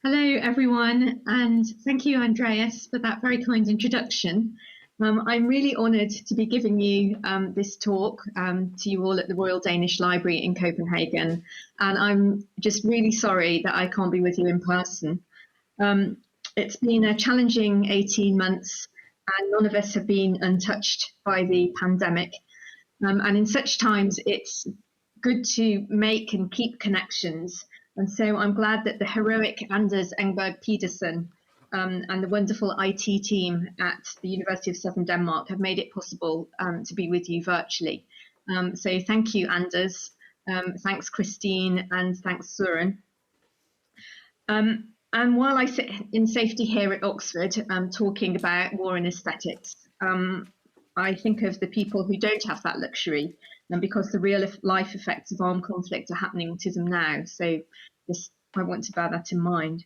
Hello, everyone, and thank you, Andreas, for that very kind introduction. I'm really honoured to be giving you this talk to you all at the Royal Danish Library in Copenhagen, and I'm just really sorry that I can't be with you in person. It's been a challenging 18 months, and none of us have been untouched by the pandemic. And in such times, it's good to make and keep connections. And so I'm glad that the heroic Anders Engberg Pedersen and the wonderful IT team at the University of Southern Denmark have made it possible to be with you virtually. So thank you, Anders. Thanks, Christine, and thanks, Søren. And while I sit in safety here at Oxford, talking about war and aesthetics, I think of the people who don't have that luxury, and because the real life effects of armed conflict are happening to them now. So I want to bear that in mind.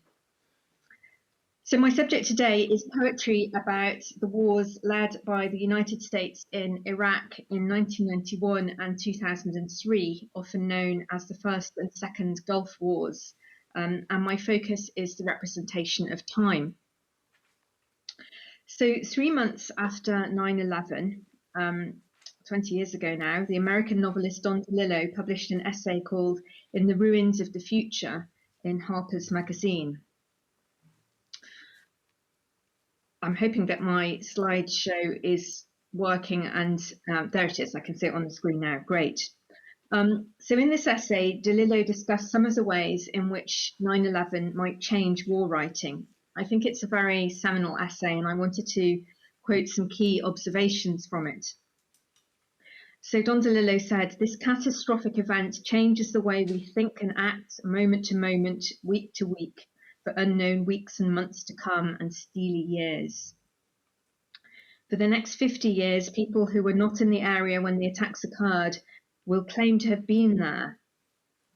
So my subject today is poetry about the wars led by the United States in Iraq in 1991 and 2003, often known as the First and Second Gulf Wars. And my focus is the representation of time. So 3 months after 9/11, 20 years ago now, the American novelist Don DeLillo published an essay called In the Ruins of the Future in Harper's Magazine. I'm hoping that my slideshow is working, and there it is. I can see it on the screen now. Great. So in this essay, DeLillo discussed some of the ways in which 9/11 might change war writing. I think it's a very seminal essay, and I wanted to quote some key observations from it. So Don DeLillo said, "This catastrophic event changes the way we think and act moment to moment, week to week, for unknown weeks and months to come and steely years. For the next 50 years, people who were not in the area when the attacks occurred will claim to have been there.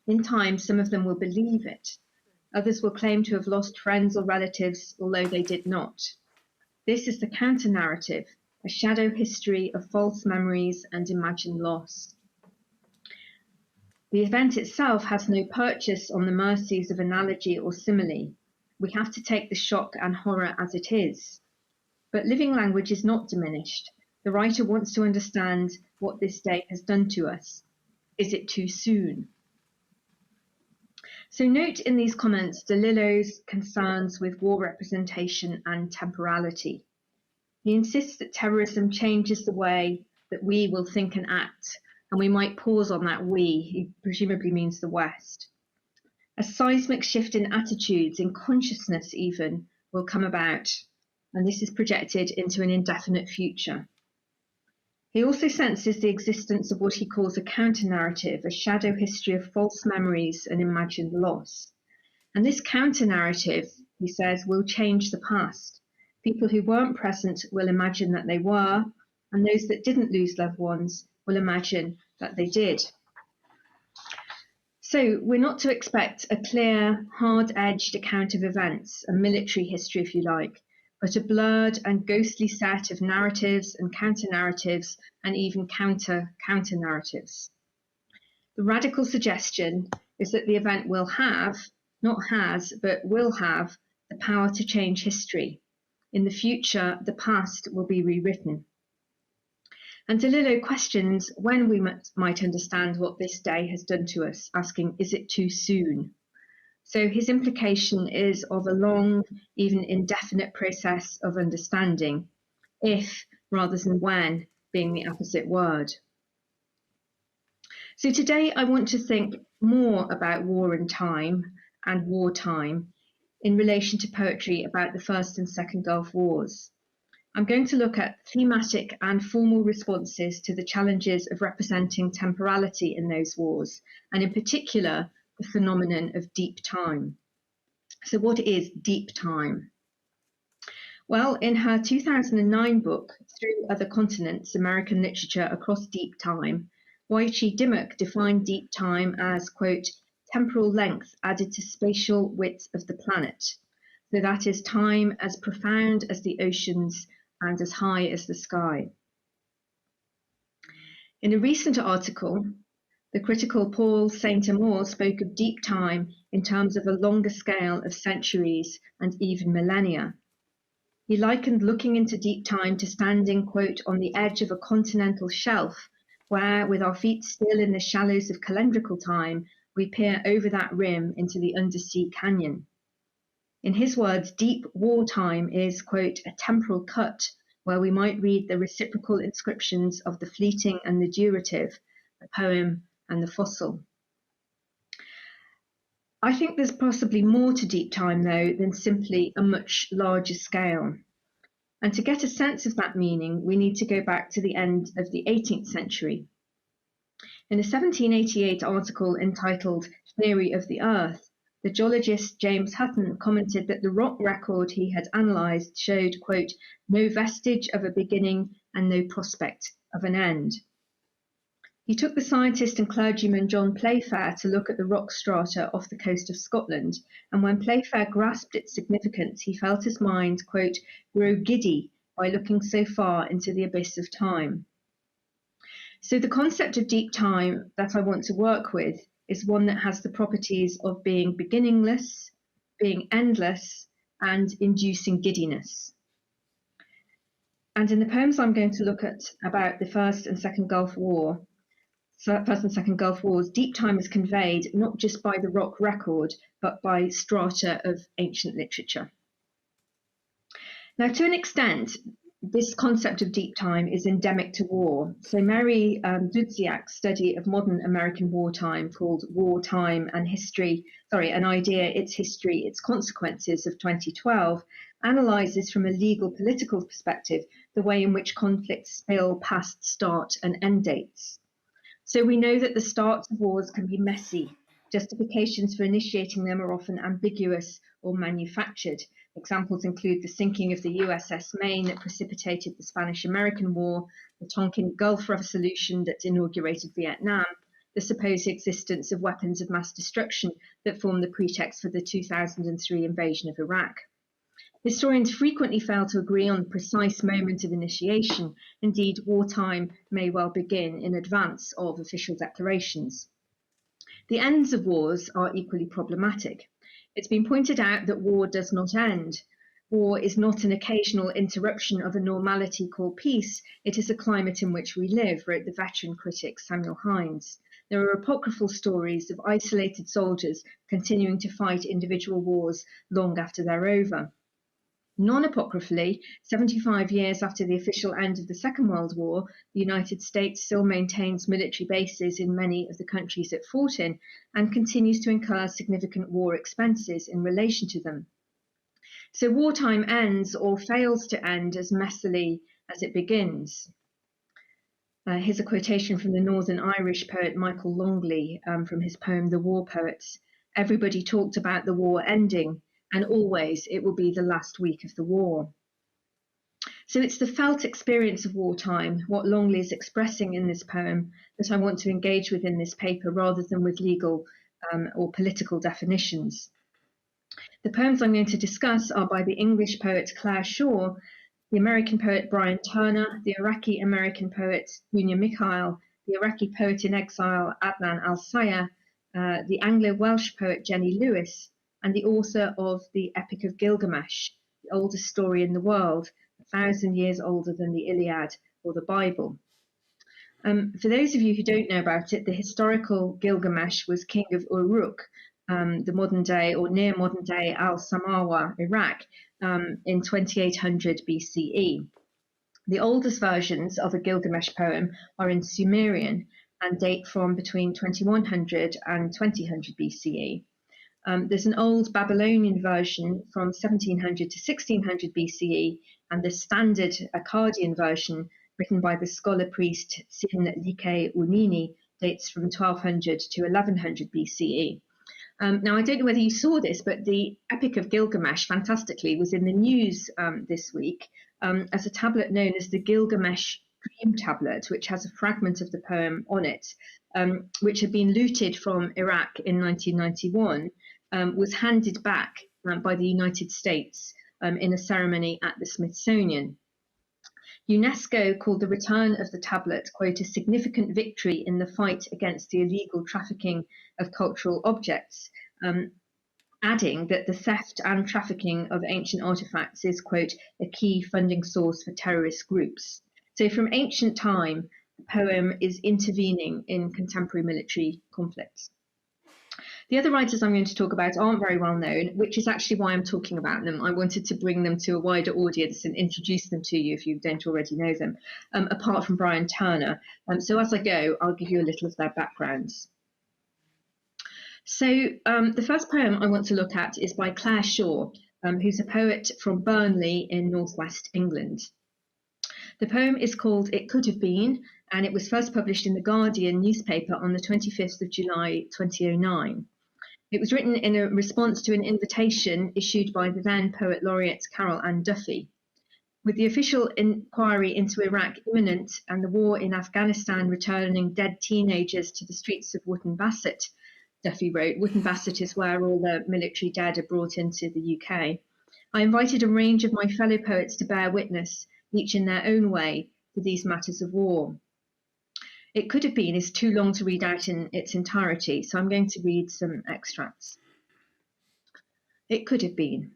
In time, some of them will believe it. Others will claim to have lost friends or relatives, although they did not. This is the counter-narrative, a shadow history of false memories and imagined loss. The event itself has no purchase on the mercies of analogy or simile. We have to take the shock and horror as it is. But living language is not diminished. The writer wants to understand what this day has done to us. Is it too soon?" So note in these comments DeLillo's concerns with war representation and temporality. He insists that terrorism changes the way that we will think and act, and we might pause on that we. He presumably means the West. A seismic shift in attitudes, in consciousness even, will come about, and this is projected into an indefinite future. He also senses the existence of what he calls a counter-narrative, a shadow history of false memories and imagined loss. And this counter-narrative, he says, will change the past. People who weren't present will imagine that they were, and those that didn't lose loved ones will imagine that they did. So we're not to expect a clear, hard-edged account of events, a military history if you like, but a blurred and ghostly set of narratives and counter-narratives and even counter-narratives. The radical suggestion is that the event will have, not has, but will have, the power to change history. In the future, the past will be rewritten. And DeLillo questions when we might understand what this day has done to us, asking, is it too soon? So his implication is of a long, even indefinite process of understanding, if rather than when being the opposite word. So today I want to think more about war and time and wartime in relation to poetry about the First and Second Gulf Wars. I'm going to look at thematic and formal responses to the challenges of representing temporality in those wars, and in particular, the phenomenon of deep time. So what is deep time? Well, in her 2009 book, Through Other Continents, American Literature Across Deep Time, Y.G. Dimmock defined deep time as, quote, temporal length added to spatial width of the planet. So that is time as profound as the oceans and as high as the sky. In a recent article, The critical Paul Saint-Amour spoke of deep time in terms of a longer scale of centuries and even millennia. He likened looking into deep time to standing, quote, on the edge of a continental shelf, where, with our feet still in the shallows of calendrical time, we peer over that rim into the undersea canyon. In his words, deep wartime is, quote, a temporal cut, where we might read the reciprocal inscriptions of the fleeting and the durative, the poem and the fossil. I think there's possibly more to deep time, though, than simply a much larger scale. And to get a sense of that meaning, we need to go back to the end of the 18th century. In a 1788 article entitled Theory of the Earth, the geologist James Hutton commented that the rock record he had analysed showed, quote, no vestige of a beginning and no prospect of an end. He took the scientist and clergyman John Playfair to look at the rock strata off the coast of Scotland, and when Playfair grasped its significance, he felt his mind, quote, grow giddy by looking so far into the abyss of time. So the concept of deep time that I want to work with is one that has the properties of being beginningless, being endless, and inducing giddiness. And in the poems I'm going to look at about the First and Second Gulf Wars, deep time is conveyed not just by the rock record, but by strata of ancient literature. Now, to an extent, this concept of deep time is endemic to war. So Mary Dudziak's study of modern American wartime, called Wartime and History, an idea, its history, its consequences, of 2012, analyses from a legal political perspective the way in which conflicts spill past start and end dates. So we know that the starts of wars can be messy. Justifications for initiating them are often ambiguous or manufactured. Examples include the sinking of the USS Maine that precipitated the Spanish-American War, the Tonkin Gulf Resolution that inaugurated Vietnam, the supposed existence of weapons of mass destruction that formed the pretext for the 2003 invasion of Iraq. Historians frequently fail to agree on the precise moment of initiation. Indeed, wartime may well begin in advance of official declarations. The ends of wars are equally problematic. It's been pointed out that war does not end. War is not an occasional interruption of a normality called peace. It is a climate in which we live, wrote the veteran critic Samuel Hines. There are apocryphal stories of isolated soldiers continuing to fight individual wars long after they're over. Non-apocryphally, 75 years after the official end of the Second World War, the United States still maintains military bases in many of the countries it fought in and continues to incur significant war expenses in relation to them. So wartime ends or fails to end as messily as it begins. Here's a quotation from the Northern Irish poet Michael Longley from his poem The War Poets. Everybody talked about the war ending, and always it will be the last week of the war. So it's the felt experience of wartime, what Longley is expressing in this poem, that I want to engage with in this paper rather than with legal or political definitions. The poems I'm going to discuss are by the English poet Claire Shaw, the American poet Brian Turner, the Iraqi-American poet Dunya Mikhail, the Iraqi poet in exile Adnan al-Sayah, the Anglo-Welsh poet Jenny Lewis, and the author of the Epic of Gilgamesh, the oldest story in the world, 1,000 years older than the Iliad or the Bible. For those of you who don't know about it, the historical Gilgamesh was king of Uruk, the modern day or near modern day Al-Samawa, Iraq, in 2800 BCE. The oldest versions of a Gilgamesh poem are in Sumerian and date from between 2100 and 2000 BCE. There's an old Babylonian version from 1700 to 1600 BCE, and the standard Akkadian version, written by the scholar priest Sin Like Unini, dates from 1200 to 1100 BCE. Now, I don't know whether you saw this, but the Epic of Gilgamesh, fantastically, was in the news this week as a tablet known as the Gilgamesh Dream Tablet, which has a fragment of the poem on it, which had been looted from Iraq in 1991. Was handed back by the United States in a ceremony at the Smithsonian. UNESCO called the return of the tablet, quote, a significant victory in the fight against the illegal trafficking of cultural objects, adding that the theft and trafficking of ancient artifacts is, quote, a key funding source for terrorist groups. So from ancient time, the poem is intervening in contemporary military conflicts. The other writers I'm going to talk about aren't very well known, which is actually why I'm talking about them. I wanted to bring them to a wider audience and introduce them to you if you don't already know them, apart from Brian Turner. So as I go, I'll give you a little of their backgrounds. So the first poem I want to look at is by Claire Shaw, who's a poet from Burnley in northwest England. The poem is called It Could Have Been, and it was first published in the Guardian newspaper on the 25th of July 2009. It was written in a response to an invitation issued by the then Poet Laureate Carol Ann Duffy. With the official inquiry into Iraq imminent and the war in Afghanistan returning dead teenagers to the streets of Wootton Bassett, Duffy wrote, Wootton Bassett is where all the military dead are brought into the UK. I invited a range of my fellow poets to bear witness, each in their own way, to these matters of war. It Could Have Been is too long to read out in its entirety, so I'm going to read some extracts. It could have been.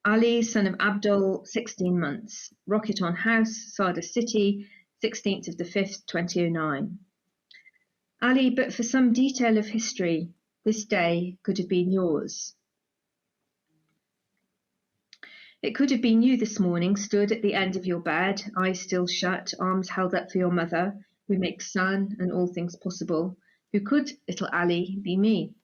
Ali, son of Abdul, 16 months. Rocket on house, Sada City, 16th of the 5th, 2009. Ali, but for some detail of history, this day could have been yours. It could have been you this morning, stood at the end of your bed, eyes still shut, arms held up for your mother, who makes sun and all things possible. Who could, little Ali, be me?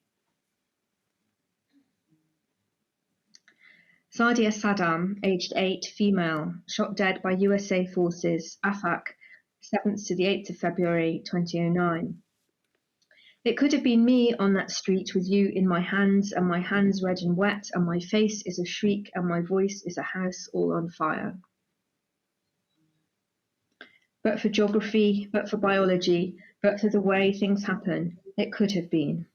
Sadia Saddam, aged 8, female, shot dead by USA forces, Afak, 7th to the 8th of February 2009. It could have been me on that street with you in my hands, and my hands red and wet, and my face is a shriek, and my voice is a house all on fire. But for geography, but for biology, but for the way things happen, it could have been.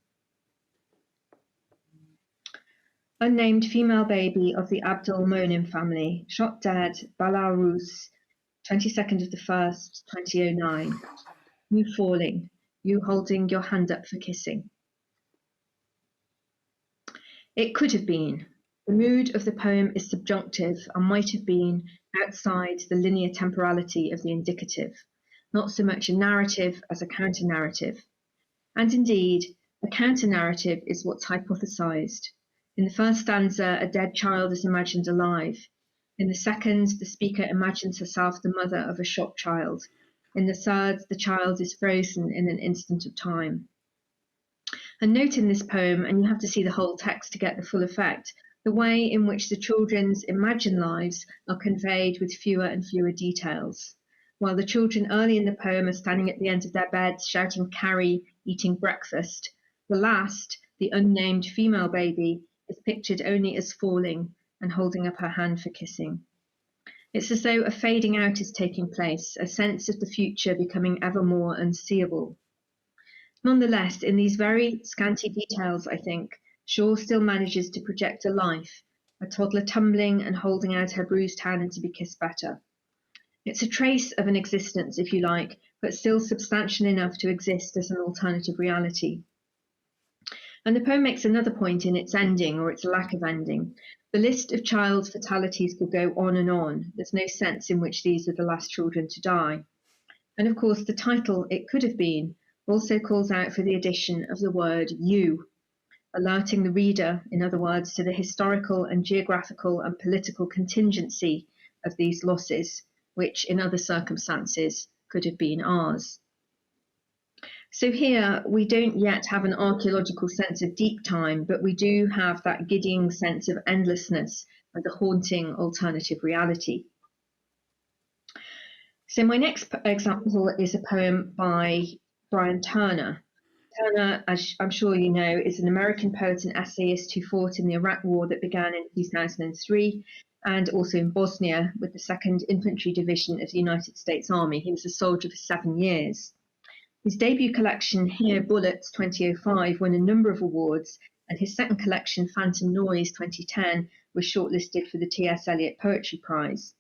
Unnamed female baby of the Abdul Monim family, shot dead, Belarus, 22nd of the 1st, 2009. You falling, you holding your hand up for kissing. It could have been. The mood of the poem is subjunctive and might have been outside the linear temporality of the indicative, not so much a narrative as a counter-narrative. And indeed, a counter-narrative is what's hypothesized. In the first stanza, a dead child is imagined alive. In the second, the speaker imagines herself the mother of a shot child. In the third, the child is frozen in an instant of time. And note in this poem, and you have to see the whole text to get the full effect, the way in which the children's imagined lives are conveyed with fewer and fewer details. While the children early in the poem are standing at the end of their beds shouting "carry," eating breakfast, the last, the unnamed female baby, is pictured only as falling and holding up her hand for kissing. It's as though a fading out is taking place, a sense of the future becoming ever more unseeable. Nonetheless, in these very scanty details, I think, Shaw still manages to project a life, a toddler tumbling and holding out her bruised hand to be kissed better. It's a trace of an existence, if you like, but still substantial enough to exist as an alternative reality. And the poem makes another point in its ending, or its lack of ending. The list of child fatalities could go on and on. There's no sense in which these are the last children to die. And of course, the title, It Could Have Been, also calls out for the addition of the word you, alerting the reader, in other words, to the historical and geographical and political contingency of these losses, which in other circumstances could have been ours. So here we don't yet have an archaeological sense of deep time, but we do have that giddying sense of endlessness and the haunting alternative reality. So my next example is a poem by Brian Turner. Turner, as I'm sure you know, is an American poet and essayist who fought in the Iraq War that began in 2003 and also in Bosnia with the 2nd Infantry Division of the United States Army. He was a soldier for 7 years. His debut collection, Here Bullets 2005, won a number of awards, and his second collection, Phantom Noise 2010, was shortlisted for the T.S. Eliot Poetry Prize.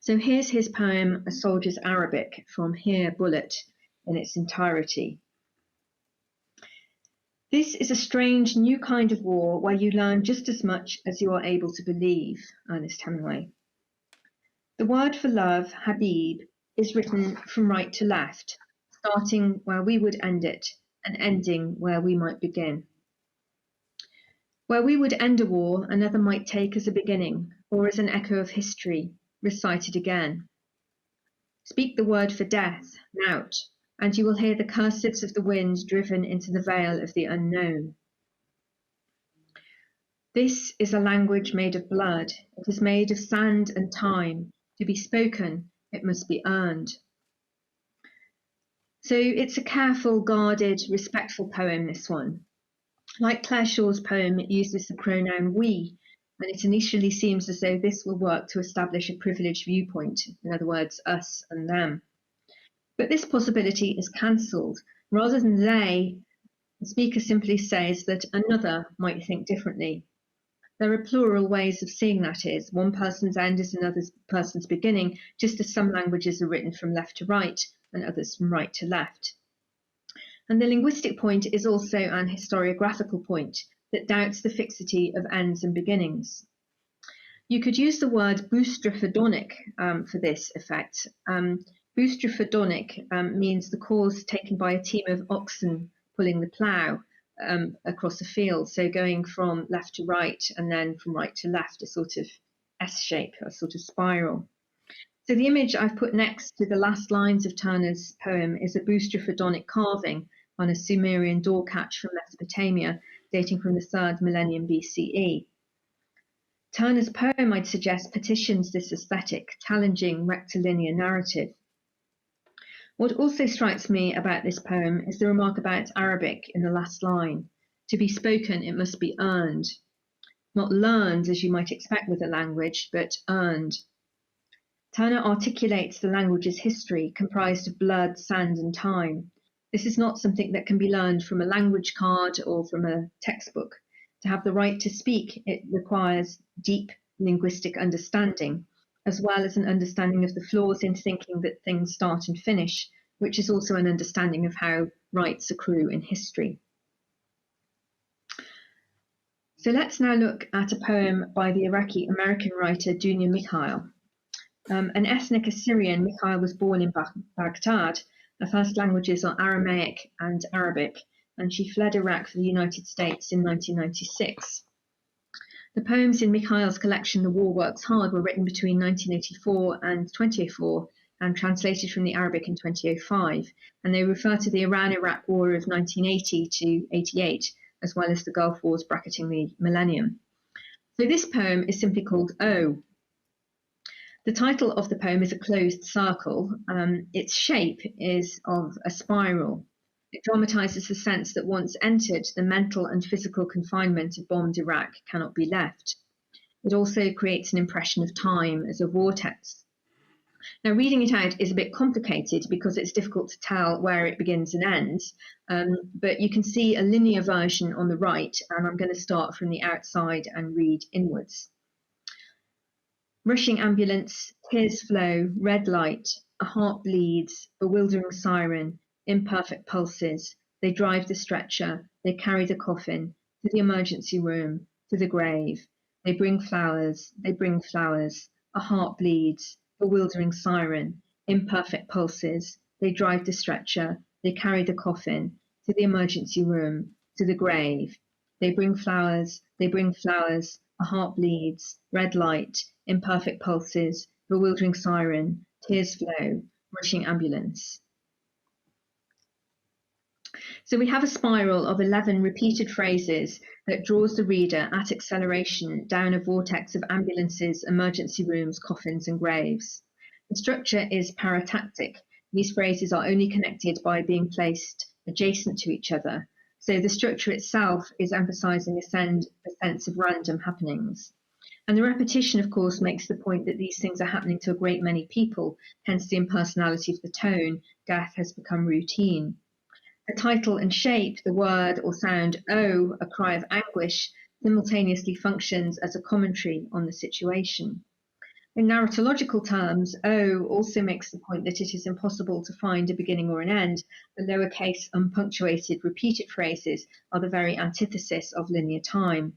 So here's his poem, A Soldier's Arabic, from Here Bullet in its entirety. This is a strange new kind of war where you learn just as much as you are able to believe, Ernest Hemingway. The word for love, Habib, is written from right to left, starting where we would end it and ending where we might begin. Where we would end a war, another might take as a beginning or as an echo of history, recited again. Speak the word for death, Nout, and you will hear the cursives of the wind driven into the veil of the unknown. This is a language made of blood. It is made of sand and time. To be spoken, it must be earned. So it's a careful, guarded, respectful poem, this one. Like Claire Shaw's poem, it uses the pronoun we, and it initially seems as though this will work to establish a privileged viewpoint, in other words, us and them. But this possibility is cancelled. Rather than they, the speaker simply says that another might think differently. There are plural ways of seeing that is. One person's end is another person's beginning, just as some languages are written from left to right and others from right to left. And the linguistic point is also an historiographical point that doubts the fixity of ends and beginnings. You could use the word boustrophodonic for this effect. Boustrophodonic means the course taken by a team of oxen pulling the plough across a field, so going from left to right and then from right to left, a sort of S shape, a sort of spiral. So the image I've put next to the last lines of Turner's poem is a boustrophodonic carving on a Sumerian door catch from Mesopotamia, dating from the 3rd millennium BCE. Turner's poem, I'd suggest, petitions this aesthetic, challenging rectilinear narrative. What also strikes me about this poem is the remark about Arabic in the last line. To be spoken, it must be earned. Not learned, as you might expect with a language, but earned. Turner articulates the language's history, comprised of blood, sand, and time. This is not something that can be learned from a language card or from a textbook. To have the right to speak, it requires deep linguistic understanding, as well as an understanding of the flaws in thinking that things start and finish, which is also an understanding of how rights accrue in history. So let's now look at a poem by the Iraqi-American writer Dunya Mikhail. An ethnic Assyrian, Mikhail was born in Baghdad. Her first languages are Aramaic and Arabic, and she fled Iraq for the United States in 1996. The poems in Mikhail's collection, The War Works Hard, were written between 1984 and 2004 and translated from the Arabic in 2005, and they refer to the Iran-Iraq War of 1980 to 88, as well as the Gulf Wars bracketing the millennium. So this poem is simply called O. The title of the poem is a closed circle. Its shape is of a spiral. It dramatizes the sense that once entered, the mental and physical confinement of bombed Iraq cannot be left. It also creates an impression of time as a vortex. Now, reading it out is a bit complicated because it's difficult to tell where it begins and ends, but you can see a linear version on the right, and I'm going to start from the outside and read inwards. Rushing ambulance, tears flow, red light, a heart bleeds, bewildering siren, imperfect pulses. They drive the stretcher, they carry the coffin to the emergency room, to the grave. They bring flowers, a heart bleeds, bewildering siren, imperfect pulses. They drive the stretcher, they carry the coffin to the emergency room, to the grave. They bring flowers, a heart bleeds, red light, imperfect pulses, bewildering siren, tears flow, rushing ambulance. So we have a spiral of 11 repeated phrases that draws the reader at acceleration down a vortex of ambulances, emergency rooms, coffins, and graves. The structure is paratactic. These phrases are only connected by being placed adjacent to each other. So the structure itself is emphasizing a sense of random happenings. And the repetition, of course, makes the point that these things are happening to a great many people, hence the impersonality of the tone. Death has become routine. The title and shape, the word or sound "oh," a cry of anguish, simultaneously functions as a commentary on the situation. In narratological terms, O also makes the point that it is impossible to find a beginning or an end. The lowercase unpunctuated repeated phrases are the very antithesis of linear time.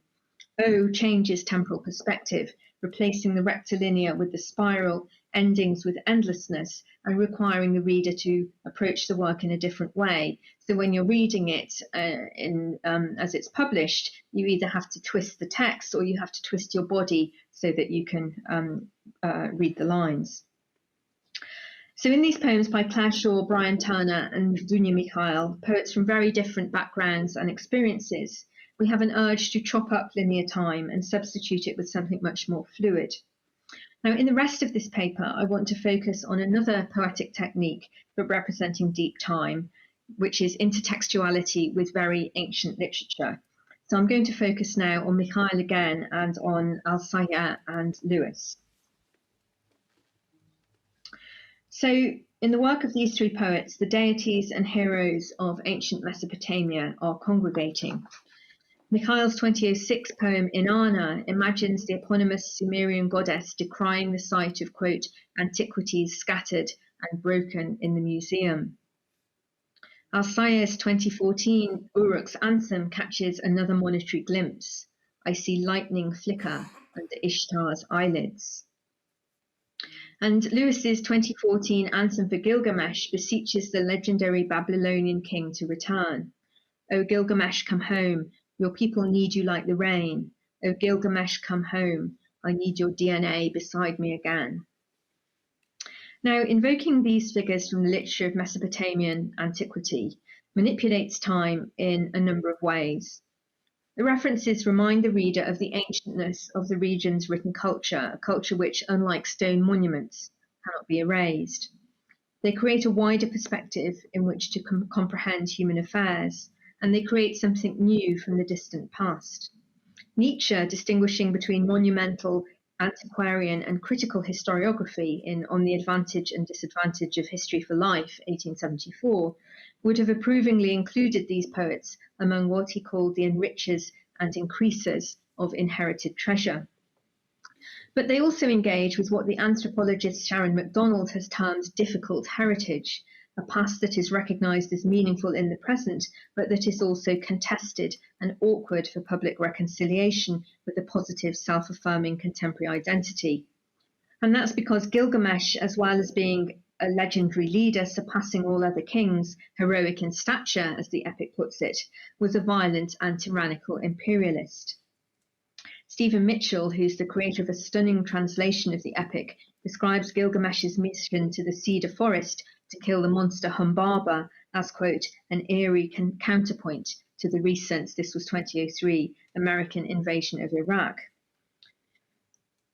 O changes temporal perspective, replacing the rectilinear with the spiral, endings with endlessness, and requiring the reader to approach the work in a different way. So when you're reading it as it's published, you either have to twist the text or you have to twist your body so that you can read the lines. So in these poems by Claire Shaw, Brian Turner, and Dunya Mikhail, poets from very different backgrounds and experiences, we have an urge to chop up linear time and substitute it with something much more fluid. Now, in the rest of this paper, I want to focus on another poetic technique for representing deep time, which is intertextuality with very ancient literature. So I'm going to focus now on Mikhail again and on Al-Sayya and Lewis. So in the work of these three poets, the deities and heroes of ancient Mesopotamia are congregating. Mikhail's 2006 poem Inanna imagines the eponymous Sumerian goddess decrying the sight of, quote, antiquities scattered and broken in the museum. Al-Sayya's 2014 Uruk's anthem catches another monetary glimpse. I see lightning flicker under Ishtar's eyelids. And Lewis's 2014 anthem for Gilgamesh beseeches the legendary Babylonian king to return. O Gilgamesh, come home. Your people need you like the rain. O Gilgamesh, come home. I need your DNA beside me again. Now, invoking these figures from the literature of Mesopotamian antiquity manipulates time in a number of ways. The references remind the reader of the ancientness of the region's written culture, a culture which, unlike stone monuments, cannot be erased. They create a wider perspective in which to comprehend human affairs, and they create something new from the distant past. Nietzsche, distinguishing between monumental, antiquarian, and critical historiography in On the Advantage and Disadvantage of History for Life, 1874, would have approvingly included these poets among what he called the enrichers and increasers of inherited treasure. But they also engage with what the anthropologist Sharon MacDonald has termed difficult heritage, a past that is recognised as meaningful in the present, but that is also contested and awkward for public reconciliation with a positive, self-affirming contemporary identity. And that's because Gilgamesh, as well as being a legendary leader surpassing all other kings, heroic in stature, as the epic puts it, was a violent and tyrannical imperialist. Stephen Mitchell, who's the creator of a stunning translation of the epic, describes Gilgamesh's mission to the cedar forest to kill the monster Humbaba as, quote, an eerie counterpoint to the recent, this was 2003, American invasion of Iraq.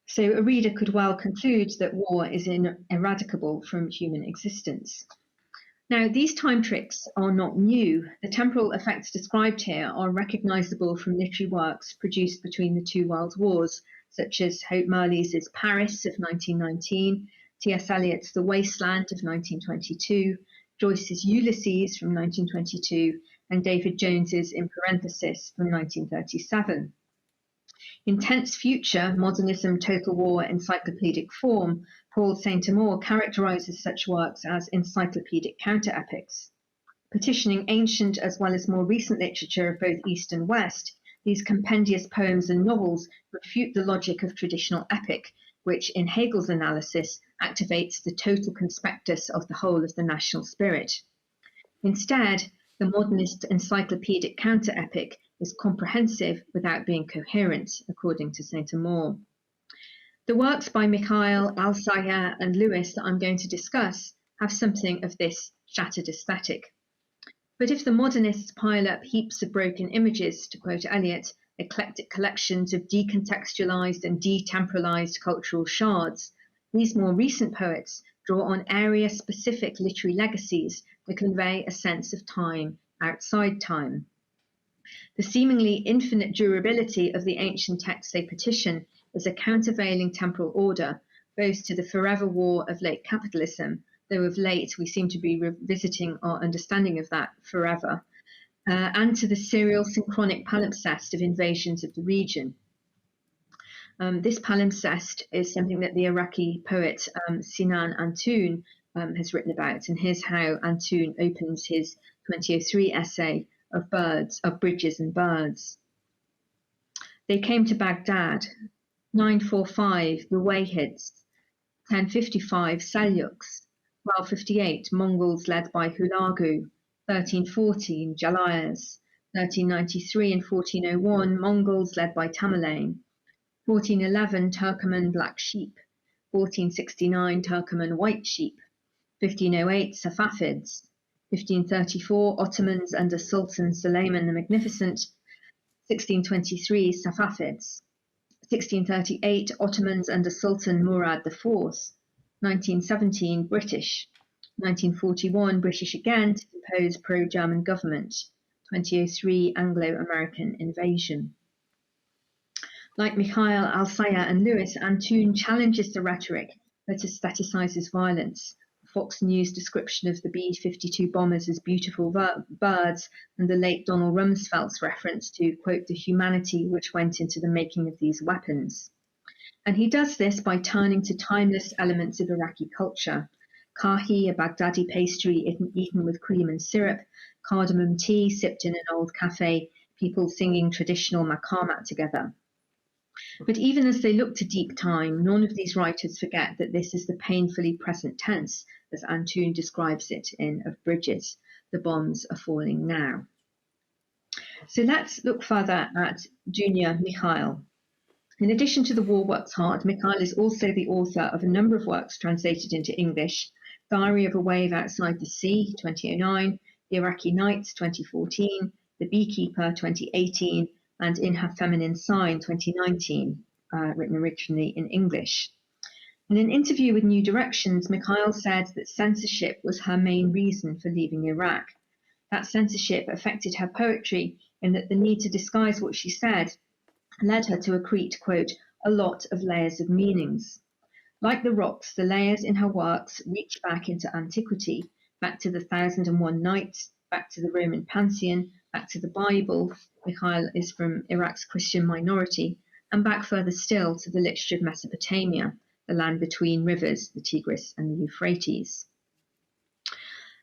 So a reader could well conclude that war is ineradicable from human existence. Now, these time tricks are not new. The temporal effects described here are recognisable from literary works produced between the two world wars, such as Hope Murley's Paris of 1919, T.S. Eliot's The Wasteland of 1922, Joyce's Ulysses from 1922, and David Jones's In Parenthesis from 1937. In Tense Future, Modernism, Total War, Encyclopedic Form, Paul Saint-Amour characterises such works as encyclopedic counter-epics. Petitioning ancient as well as more recent literature of both East and West, these compendious poems and novels refute the logic of traditional epic, which, in Hegel's analysis, activates the total conspectus of the whole of the national spirit. Instead, the modernist encyclopedic counter-epic is comprehensive without being coherent, according to Saint-Amour. The works by Mikhail, Al-Sayya, and Lewis that I'm going to discuss have something of this shattered aesthetic. But if the modernists pile up heaps of broken images, to quote Eliot, eclectic collections of decontextualized and detemporalized cultural shards, these more recent poets draw on area-specific literary legacies that convey a sense of time outside time. The seemingly infinite durability of the ancient texts they petition is a countervailing temporal order, both to the forever war of late capitalism, though of late we seem to be revisiting our understanding of that forever, and to the serial synchronic palimpsest of invasions of the region. This palimpsest is something that the Iraqi poet SINAN ANTOON has written about, and here's how ANTOON opens his 2003 essay of bridges and birds. They came to Baghdad, 945 Ruwayhids, 1055 Seljuks, 1258 Mongols led by Hulagu, 1314 Jalayas, 1393 and 1401 Mongols led by Tamerlane, 1411 Turkoman Black Sheep, 1469 Turkoman White Sheep, 1508 Safavids, 1534 Ottomans under Sultan Suleiman the Magnificent, 1623 Safavids, 1638 Ottomans under Sultan Murad IV, 1917 British, 1941 British again to impose pro-German government, 2003 Anglo-American invasion. Like Mikhail, Al-Sayah and Lewis, ANTOON challenges the rhetoric that aestheticizes violence. Fox News description of the B-52 bombers as beautiful birds, and the late Donald Rumsfeld's reference to, quote, the humanity which went into the making of these weapons. And he does this by turning to timeless elements of Iraqi culture. Kahi, a Baghdadi pastry eaten with cream and syrup, cardamom tea sipped in an old cafe, people singing traditional maqamat together. But even as they look to deep time, none of these writers forget that this is the painfully present tense, as ANTOON describes it in Of Bridges. The bombs are falling now. So let's look further at Junior Mikhail. In addition to The War Works Hard, Mikhail is also the author of a number of works translated into English: Diary of a Wave Outside the Sea, 2009, The Iraqi Nights, 2014, The Beekeeper, 2018, and In Her Feminine Sign, 2019, written originally in English. In an interview with New Directions, Mikhail said that censorship was her main reason for leaving Iraq. That censorship affected her poetry in that the need to disguise what she said led her to accrete, quote, a lot of layers of meanings. Like the rocks, the layers in her works reach back into antiquity, back to the 1001 Nights, back to the Roman Pantheon, back to the Bible. Mikhail is from Iraq's Christian minority, and back further still to the literature of Mesopotamia, the land between rivers, the Tigris and the Euphrates.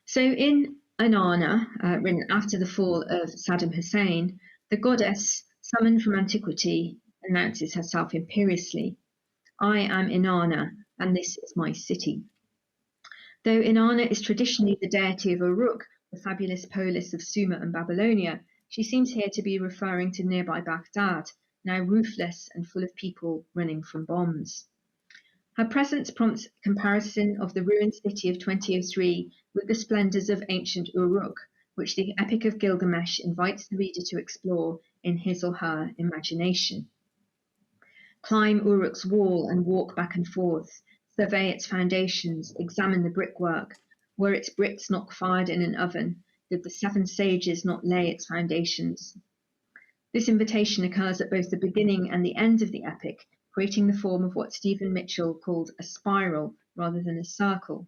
So in Inanna, written after the fall of Saddam Hussein, the goddess, summoned from antiquity, announces herself imperiously. I am Inanna, and this is my city. Though Inanna is traditionally the deity of Uruk, the fabulous polis of Sumer and Babylonia, she seems here to be referring to nearby Baghdad, now roofless and full of people running from bombs. Her presence prompts comparison of the ruined city of 2003 with the splendours of ancient Uruk, which the Epic of Gilgamesh invites the reader to explore in his or her imagination. Climb Uruk's wall and walk back and forth, survey its foundations, examine the brickwork. Were its bricks not fired in an oven? Did the 7 sages not lay its foundations? This invitation occurs at both the beginning and the end of the epic, creating the form of what Stephen Mitchell called a spiral rather than a circle.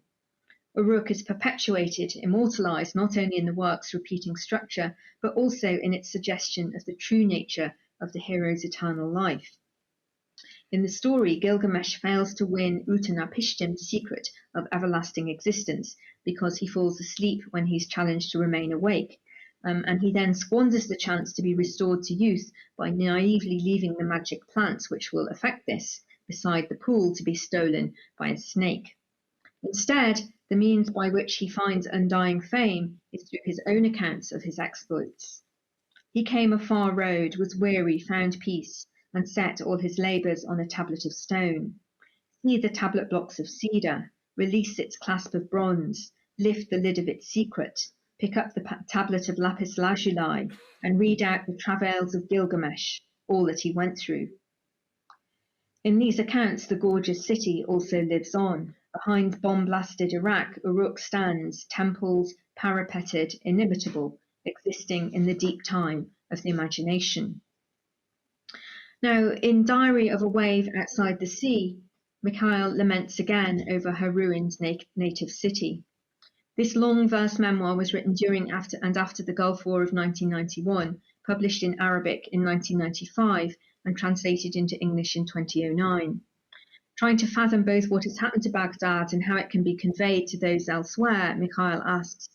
Uruk is perpetuated, immortalised not only in the work's repeating structure, but also in its suggestion of the true nature of the hero's eternal life. In the story, Gilgamesh fails to win Utanapishtim's secret of everlasting existence because he falls asleep when he's challenged to remain awake, and he then squanders the chance to be restored to youth by naively leaving the magic plants which will effect this beside the pool to be stolen by a snake. Instead, the means by which he finds undying fame is through his own accounts of his exploits. He came a far road, was weary, found peace, and set all his labours on a tablet of stone. See the tablet blocks of cedar, release its clasp of bronze, lift the lid of its secret, pick up the tablet of lapis lazuli, and read out the travails of Gilgamesh, all that he went through. In these accounts, the gorgeous city also lives on. Behind bomb-blasted Iraq, Uruk stands, temples parapeted, inimitable, existing in the deep time of the imagination. Now, in Diary of a Wave Outside the Sea, Mikhail laments again over her ruined native city. This long verse memoir was written during and after the Gulf War of 1991, published in Arabic in 1995, and translated into English in 2009. Trying to fathom both what has happened to Baghdad and how it can be conveyed to those elsewhere, Mikhail asks,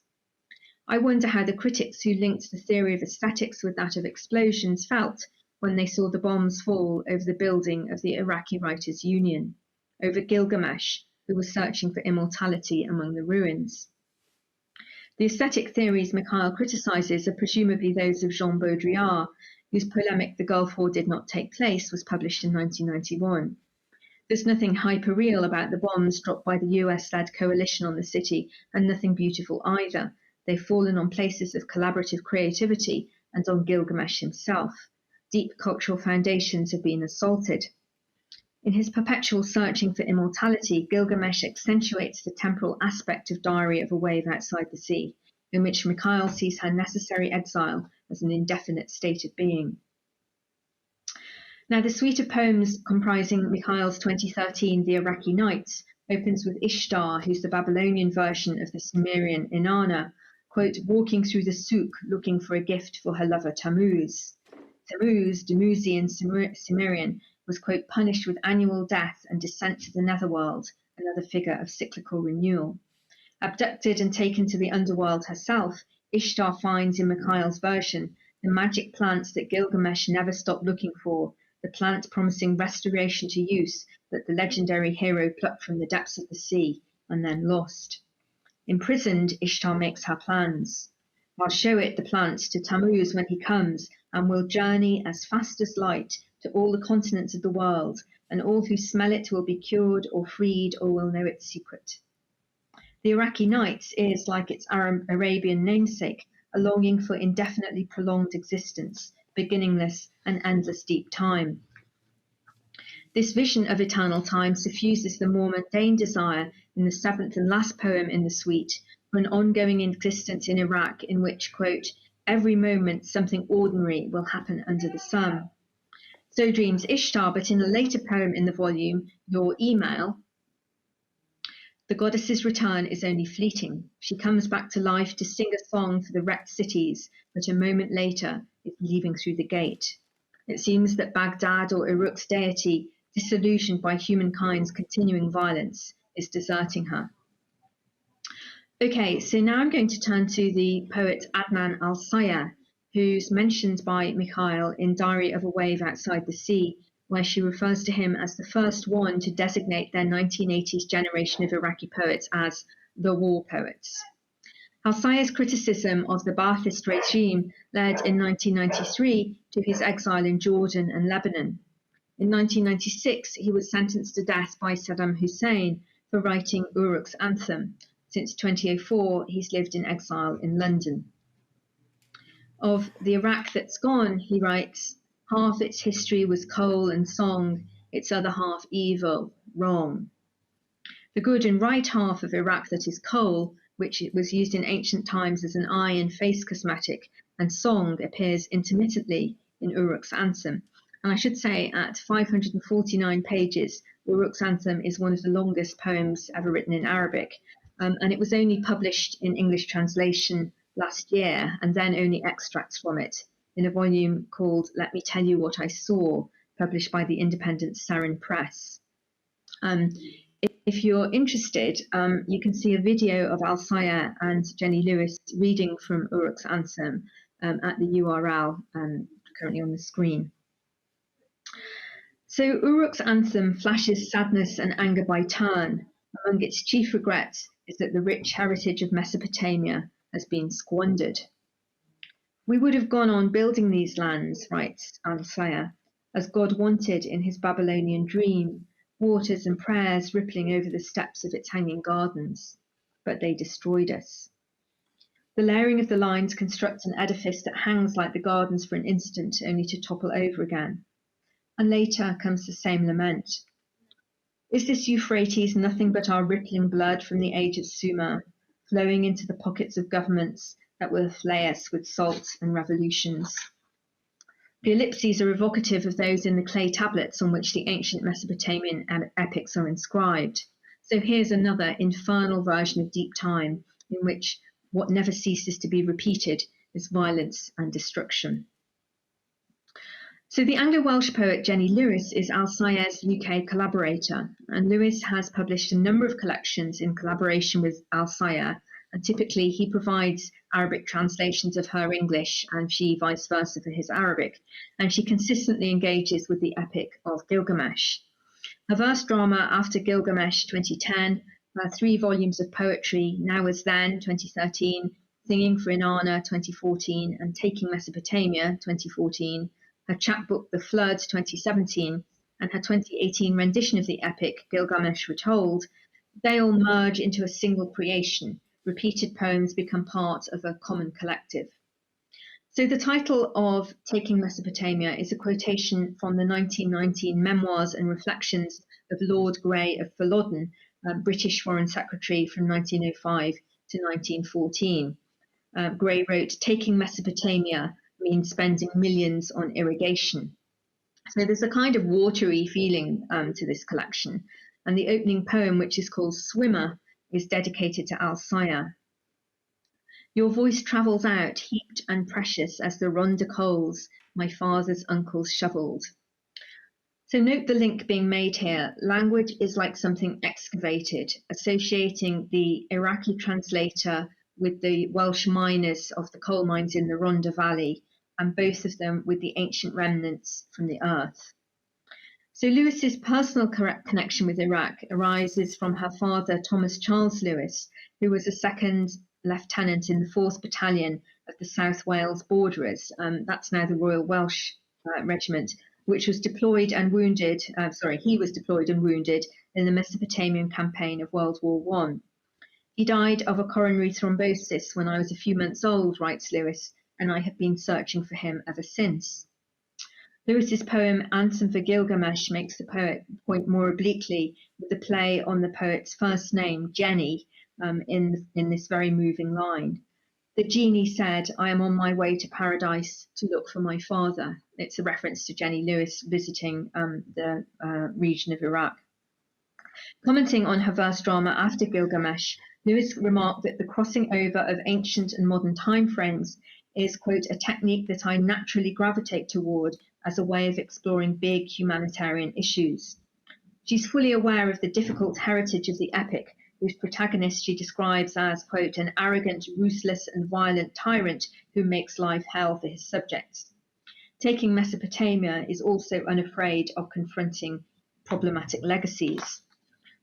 I wonder how the critics who linked the theory of aesthetics with that of explosions felt when they saw the bombs fall over the building of the Iraqi Writers' Union, over Gilgamesh, who was searching for immortality among the ruins. The aesthetic theories Mikhail criticises are presumably those of Jean Baudrillard, whose polemic The Gulf War Did Not Take Place was published in 1991. There's nothing hyper-real about the bombs dropped by the US-led coalition on the city, and nothing beautiful either. They've fallen on places of collaborative creativity and on Gilgamesh himself. Deep cultural foundations have been assaulted. In his perpetual searching for immortality, Gilgamesh accentuates the temporal aspect of Diary of a Wave Outside the Sea, in which Mikhail sees her necessary exile as an indefinite state of being. Now, the suite of poems comprising Mikhail's 2013 The Iraqi Nights opens with Ishtar, who's the Babylonian version of the Sumerian Inanna, quote, walking through the souk looking for a gift for her lover Tammuz. Tammuz, Dumuzi Sumerian, was, quote, punished with annual death and descent to the netherworld, another figure of cyclical renewal. Abducted and taken to the underworld herself, Ishtar finds in Mikhail's version the magic plants that Gilgamesh never stopped looking for, the plants promising restoration to use that the legendary hero plucked from the depths of the sea and then lost. Imprisoned, Ishtar makes her plans. I'll show it, the plants, to Tammuz when he comes, and will journey as fast as light to all the continents of the world, and all who smell it will be cured or freed or will know its secret. The Iraqi Nights is, like its Arabian namesake, a longing for indefinitely prolonged existence, beginningless and endless deep time. This vision of eternal time suffuses the more mundane desire in the seventh and last poem in the suite for an ongoing existence in Iraq in which, quote, every moment something ordinary will happen under the sun. So dreams Ishtar, but in a later poem in the volume, Your Email, the goddess's return is only fleeting. She comes back to life to sing a song for the wrecked cities, but a moment later is leaving through the gate. It seems that Baghdad or Uruk's deity, disillusioned by humankind's continuing violence, is deserting her. Okay, so now I'm going to turn to the poet Adnan al-Sayah, who's mentioned by Mikhail in Diary of a Wave Outside the Sea, where she refers to him as the first one to designate their 1980s generation of Iraqi poets as the war poets. Al-Sayah's criticism of the Ba'athist regime led in 1993 to his exile in Jordan and Lebanon. In 1996, he was sentenced to death by Saddam Hussein for writing Uruk's Anthem. Since 2004, he's lived in exile in London. Of the Iraq that's gone, he writes, half its history was coal and song, its other half evil, wrong. The good and right half of Iraq that is coal, which was used in ancient times as an eye and face cosmetic, and song appears intermittently in Uruk's Anthem. And I should say, at 549 pages, Uruk's Anthem is one of the longest poems ever written in Arabic, and it was only published in English translation last year, and then only extracts from it in a volume called Let Me Tell You What I Saw, published by the independent Sarin Press. If you're interested, you can see a video of Al-Sayah and Jenny Lewis reading from Uruk's Anthem at the URL currently on the screen. So Uruk's Anthem flashes sadness and anger by turn. Among its chief regrets is that the rich heritage of Mesopotamia has been squandered. We would have gone on building these lands, writes Al-Sayah, as God wanted in his Babylonian dream, waters and prayers rippling over the steps of its hanging gardens, but they destroyed us. The layering of the lines constructs an edifice that hangs like the gardens for an instant, only to topple over again. And later comes the same lament. Is this Euphrates nothing but our rippling blood from the age of Sumer, flowing into the pockets of governments that will flay us with salt and revolutions? The ellipses are evocative of those in the clay tablets on which the ancient Mesopotamian epics are inscribed. So here's another infernal version of deep time, in which what never ceases to be repeated is violence and destruction. So the Anglo-Welsh poet Jenny Lewis is Al-Sayer's UK collaborator, and Lewis has published a number of collections in collaboration with Al-Sayer, and typically he provides Arabic translations of her English and she vice versa for his Arabic, and she consistently engages with the epic of Gilgamesh. Her verse drama After Gilgamesh 2010, her 3 volumes of poetry Now As Then 2013, Singing for Inanna 2014, and Taking Mesopotamia 2014, her chapbook The Flood 2017, and her 2018 rendition of the epic Gilgamesh Retold, they all merge into a single creation. Repeated poems become part of a common collective. So the title of Taking Mesopotamia is a quotation from the 1919 Memoirs and Reflections of Lord Grey of Culloden, British Foreign Secretary from 1905 to 1914. Grey wrote, "Taking Mesopotamia means spending millions on irrigation." So there's a kind of watery feeling to this collection. And the opening poem, which is called Swimmer, is dedicated to Al-Sayer. Your voice travels out, heaped and precious as the Rhondda coals my father's uncles shovelled. So note the link being made here. Language is like something excavated, associating the Iraqi translator with the Welsh miners of the coal mines in the Rhondda Valley, and both of them with the ancient remnants from the earth. So Lewis's personal connection with Iraq arises from her father, Thomas Charles Lewis, who was a second lieutenant in the 4th Battalion of the South Wales Borderers. That's now the Royal Welsh Regiment, which was deployed and wounded, he was deployed and wounded in the Mesopotamian campaign of World War I. He died of a coronary thrombosis when I was a few months old, writes Lewis, and I have been searching for him ever since. Lewis's poem Anthem for Gilgamesh makes the poet point more obliquely with the play on the poet's first name, Jenny, in this very moving line. The genie said, "I am on my way to paradise to look for my father." It's a reference to Jenny Lewis visiting the region of Iraq. Commenting on her verse drama After Gilgamesh, Lewis remarked that the crossing over of ancient and modern time frames is, quote, "a technique that I naturally gravitate toward as a way of exploring big humanitarian issues." She's fully aware of the difficult heritage of the epic, whose protagonist she describes as, quote, "an arrogant, ruthless and violent tyrant who makes life hell for his subjects." Taking Mesopotamia is also unafraid of confronting problematic legacies.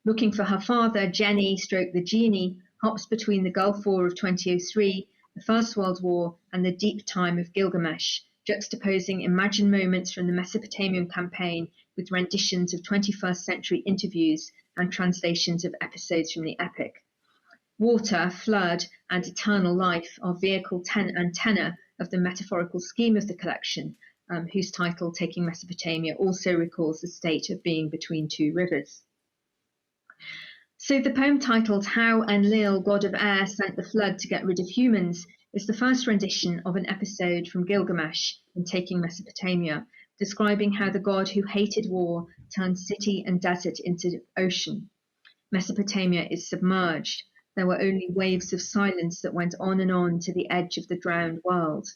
Looking for her father, Jenny, the genie, hops between the Gulf War of 2003, the First World War, and the deep time of Gilgamesh, juxtaposing imagined moments from the Mesopotamian campaign with renditions of 21st century interviews and translations of episodes from the epic. Water, flood, and eternal life are vehicle and tenor of the metaphorical scheme of the collection, whose title, Taking Mesopotamia, also recalls the state of being between two rivers. So the poem titled How Enlil, God of Air, Sent the Flood to Get Rid of Humans is the first rendition of an episode from Gilgamesh in Taking Mesopotamia, describing how the god who hated war turned city and desert into ocean. Mesopotamia is submerged. There were only waves of silence that went on to the edge of the drowned world.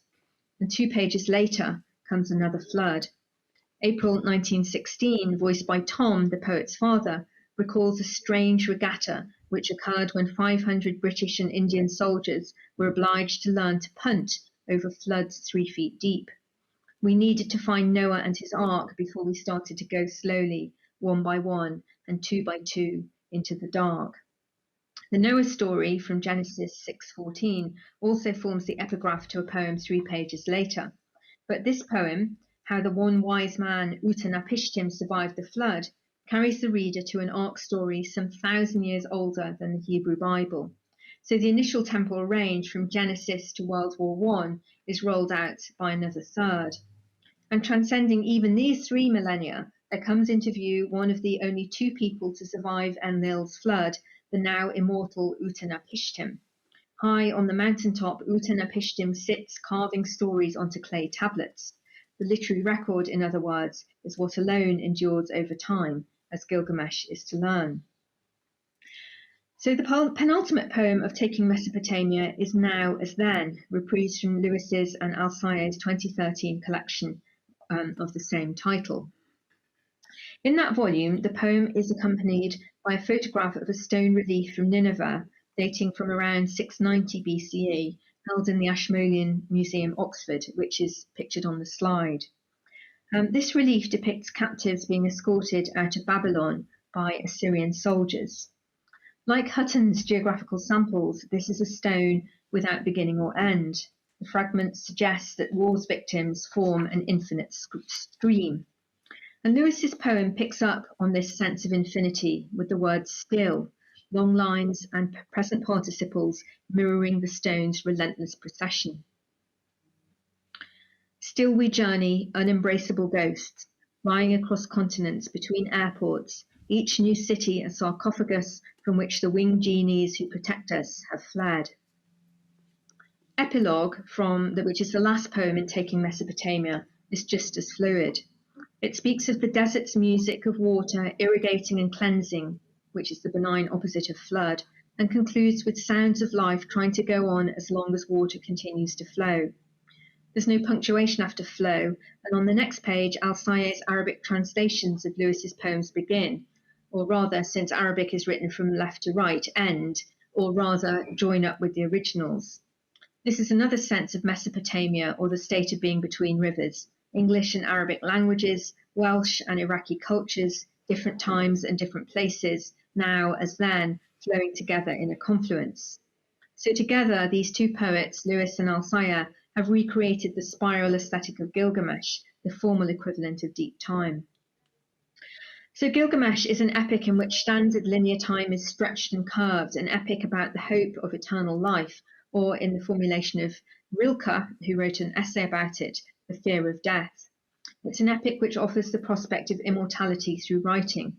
And 2 pages later comes another flood. April 1916, voiced by Tom, the poet's father, recalls a strange regatta which occurred when 500 British and Indian soldiers were obliged to learn to punt over floods 3 feet deep. We needed to find Noah and his ark before we started to go slowly, 1 by 1 and 2 by 2, into the dark. The Noah story from Genesis 6:14 also forms the epigraph to a poem 3 pages later. But this poem, How the One Wise Man Utanapishtim Survived the Flood, carries the reader to an ark story some 1,000 years older than the Hebrew Bible. So the initial temporal range from Genesis to World War I is rolled out by another third. And transcending even these 3 millennia, there comes into view one of the only 2 people to survive Enlil's flood, the now immortal Utanapishtim. High on the mountaintop, Utanapishtim sits carving stories onto clay tablets. The literary record, in other words, is what alone endures over time, as Gilgamesh is to learn. So the penultimate poem of Taking Mesopotamia is Now As Then, reprised from Lewis's and Al-Sayer's 2013 collection, of the same title. In that volume, the poem is accompanied by a photograph of a stone relief from Nineveh dating from around 690 BCE, held in the Ashmolean Museum, Oxford, which is pictured on the slide. This relief depicts captives being escorted out of Babylon by Assyrian soldiers. Like Hutton's geographical samples, this is a stone without beginning or end. The fragments suggest that war's victims form an infinite stream. And Lewis's poem picks up on this sense of infinity with the word still, long lines and present participles mirroring the stone's relentless procession. Still we journey, unembraceable ghosts, flying across continents between airports, each new city a sarcophagus from which the winged genies who protect us have fled. Epilogue, which is the last poem in Taking Mesopotamia, is just as fluid. It speaks of the desert's music of water irrigating and cleansing, which is the benign opposite of flood, and concludes with sounds of life trying to go on as long as water continues to flow. There's no punctuation after flow, and on the next page, Al-Sayeh's Arabic translations of Lewis's poems begin, or rather, since Arabic is written from left to right, end, or rather, join up with the originals. This is another sense of Mesopotamia, or the state of being between rivers, English and Arabic languages, Welsh and Iraqi cultures, different times and different places, now as then, flowing together in a confluence. So together, these two poets, Lewis and Al-Sayeh, have recreated the spiral aesthetic of Gilgamesh, the formal equivalent of deep time. So Gilgamesh is an epic in which standard linear time is stretched and curved, an epic about the hope of eternal life, or in the formulation of Rilke, who wrote an essay about it, the fear of death. It's an epic which offers the prospect of immortality through writing.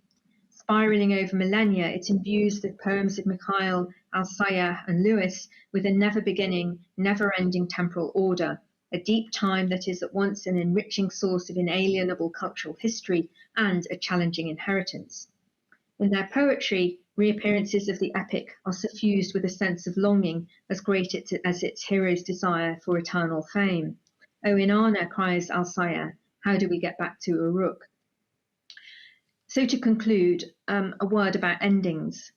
Spiraling over millennia, it imbues the poems of Mikhail, Al-Sayeh, and Lewis with a never-beginning, never-ending temporal order, a deep time that is at once an enriching source of inalienable cultural history and a challenging inheritance. In their poetry, reappearances of the epic are suffused with a sense of longing as great as its hero's desire for eternal fame. "O Inanna," cries Al-Sayeh, "how do we get back to Uruk?" So to conclude, a word about endings.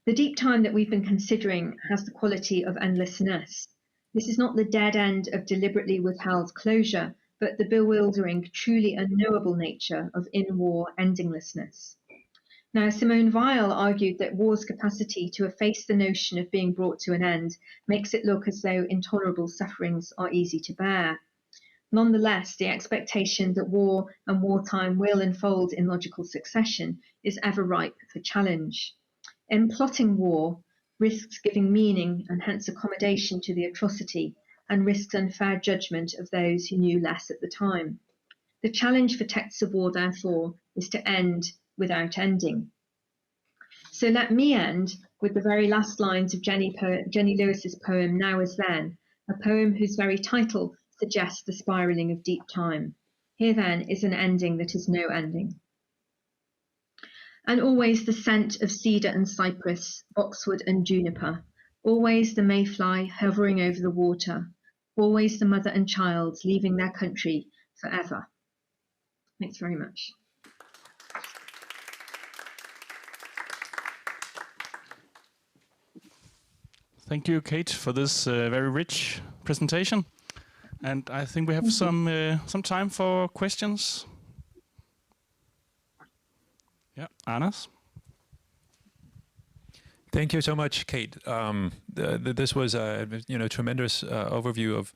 The deep time that we've been considering has the quality of endlessness. This is not the dead end of deliberately withheld closure, but the bewildering, truly unknowable nature of in-war endinglessness. Now, Simone Weil argued that war's capacity to efface the notion of being brought to an end makes it look as though intolerable sufferings are easy to bear. Nonetheless, the expectation that war and wartime will unfold in logical succession is ever ripe for challenge. In plotting war, risks giving meaning and hence accommodation to the atrocity, and risks unfair judgment of those who knew less at the time. The challenge for texts of war, therefore, is to end without ending. So let me end with the very last lines of Jenny Lewis's poem, Now as Then, a poem whose very title suggests the spiraling of deep time. Here then is an ending that is no ending. And always the scent of cedar and cypress, boxwood and juniper, always the mayfly hovering over the water, always the mother and child leaving their country forever. Thanks very much. Thank you, Kate, for this very rich presentation. And I think we have some time for questions. Yeah, Anders? Thank you so much, Kate. This was a tremendous overview of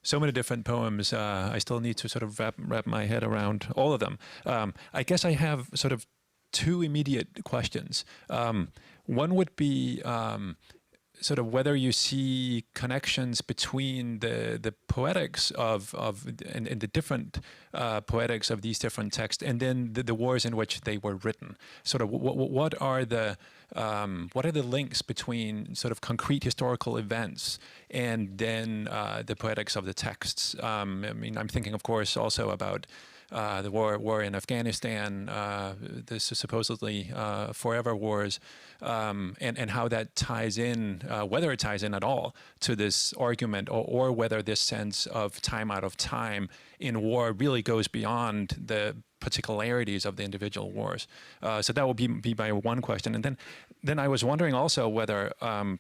so many different poems. I still need to sort of wrap my head around all of them. I guess I have sort of two immediate questions. One would be sort of whether you see connections between the poetics and the different poetics of these different texts, and then the wars in which they were written. Sort of what are the links between sort of concrete historical events and then the poetics of the texts? I mean, I'm thinking, of course, also about the war in Afghanistan, this is supposedly forever wars, and how that ties in, whether it ties in at all to this argument, or whether this sense of time out of time in war really goes beyond the particularities of the individual wars. So that would be my one question. And then I was wondering also whether,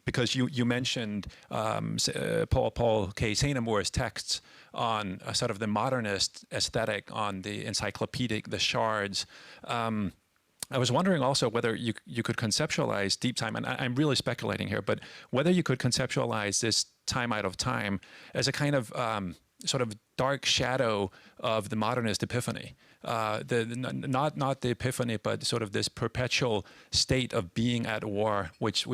because you mentioned Paul K. Sainamore's texts on sort of the modernist aesthetic, on the encyclopedic, the shards. I was wondering also whether you could conceptualize deep time, and I'm really speculating here, but whether you could conceptualize this time out of time as a kind of sort of dark shadow of the modernist epiphany. Not the epiphany, but sort of this perpetual state of being at war, which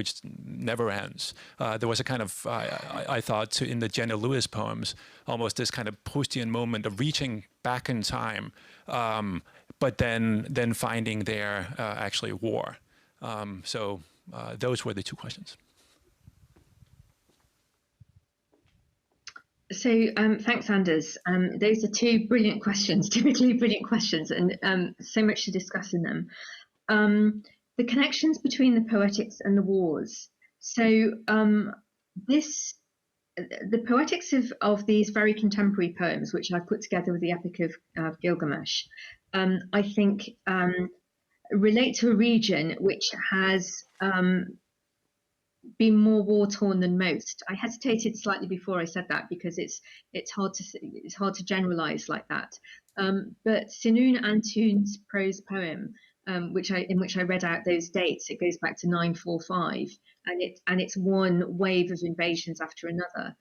never ends. There was a kind of, I thought, in the Jenny Lewis poems, almost this kind of Proustian moment of reaching back in time, but then finding there actually war. So those were the two questions. So thanks, Anders. Those are two brilliant questions, typically brilliant questions, and so much to discuss in them. The connections between the poetics and the wars. So the poetics of these very contemporary poems, which I've put together with the Epic of Gilgamesh, I think relate to a region which has been more war-torn than most. I hesitated slightly before I said that because it's hard to generalize like that. But SINAN ANTOON's prose poem, in which I read out those dates, it goes back to 945, and it's one wave of invasions after another,